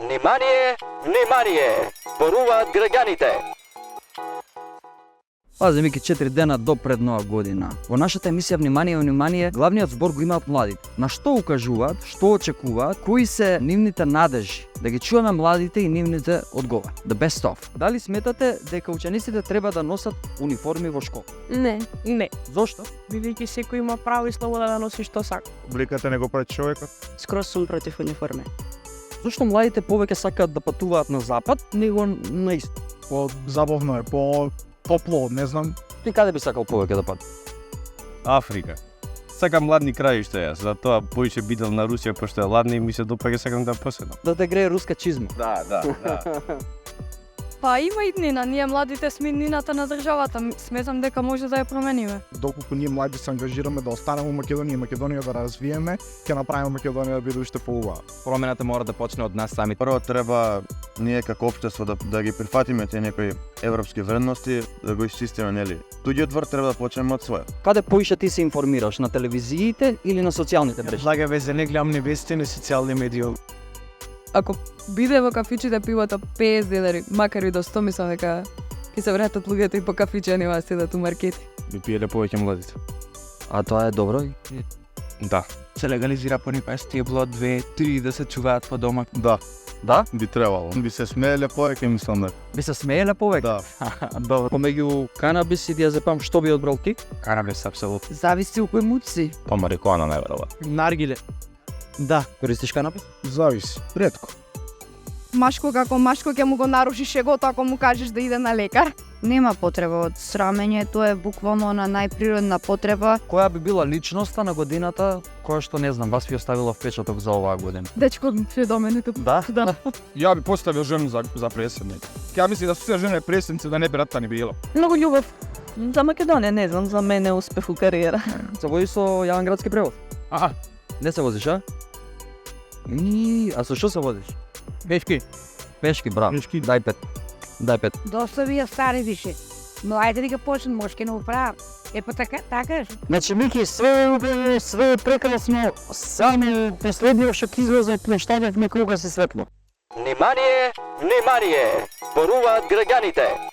Внимание, внимание! Зборуваат граѓаните. Пази, Мики, 4 дена до пред нова година. Во нашата емисија Внимание, внимание, главниот збор го имаат младите. На што укажуваат, што очекуваат, кои се нивните надежи? Да ги чуваме младите и нивните одговори. The best of. Дали сметате дека учениците треба да носат униформи во школа? Не. Зошто? Бидејќи секој има право и слобода да носи што сака. Обликата не го прави човекот. Скроз сум против униформи. Зошто младите повеќе сакаат да патуваат на запад, него на ист? Забавно е, топло, не знам. Ти каде би сакал повеќе да патиш? Африка. Сакам ладни краишта јас, затоа поише бидел на Русија, пошто е ладна и ми се допаѓа, сакам да поседам. Да те грее руска чизма. Да. Па има иднина, ние младите сме иднината на државата, сметам дека може да ја промениме. Доколку ние млади се ангажираме да останеме во Македонија и Македонија да развиеме, ќе направиме Македонија да биде уште поубава. Промената мора да почне од нас самите. Прво треба ние како општество да ги прифатиме тие некои европски вредности, да го исчистиме, нели? Туѓиот двор треба да почнеме од својот. Каде поише ти се информираш, на телевизиите или на социјалните мрежи? Блага везе, не гледам невести на социјални медии. Ако биде во кафичите пивото 50 денари, макар и до 100, мислам дека ќе се вратат луѓето и по кафиче, нема да седат у маркети. Би пиеле повеќе младите. А тоа е добро. Да. Се легализира понипести блод 2-3 да се чуваат по дома. Да? Би требало. Би се смееле повеќе, мислам дека. Би се смееле повеќе? Да. Добро. Помеѓу канабис и диазепам, што би одбрал ти? Канабис апсолутно. Зависи у кој муд си. Па марихуана најверојатно. Наргиле. Да. Користиш канабис? Зависи. Ретко. Машко како машко ќе му го нарушиш шегото ако му кажеш да иде на лекар. Нема потреба од срамење, тоа е буквално на најприродна потреба. Која би била личноста на годината која што не знам, вас ви оставила впечаток за оваа година? Дечко се до мене тук. Да? Да. Ја би поставил жена за председник. Ја мисли да се жене председници да не би рата ни било. Многу љубов. За Македонија, не знам, за мене успех у кариера. Се возиш со јавен градски превоз? Не се возиш, а? А со што се возиш? Пешки, браво. Пешки. Дај пет. Доста ви е стари више. Младите да почнат, може ке не управат. Па така. Значи, Мики, све е прекрасно, само последниот што ќе излезе од плештадевме кога се светло. Внимание, внимание! Зборуваат граѓаните.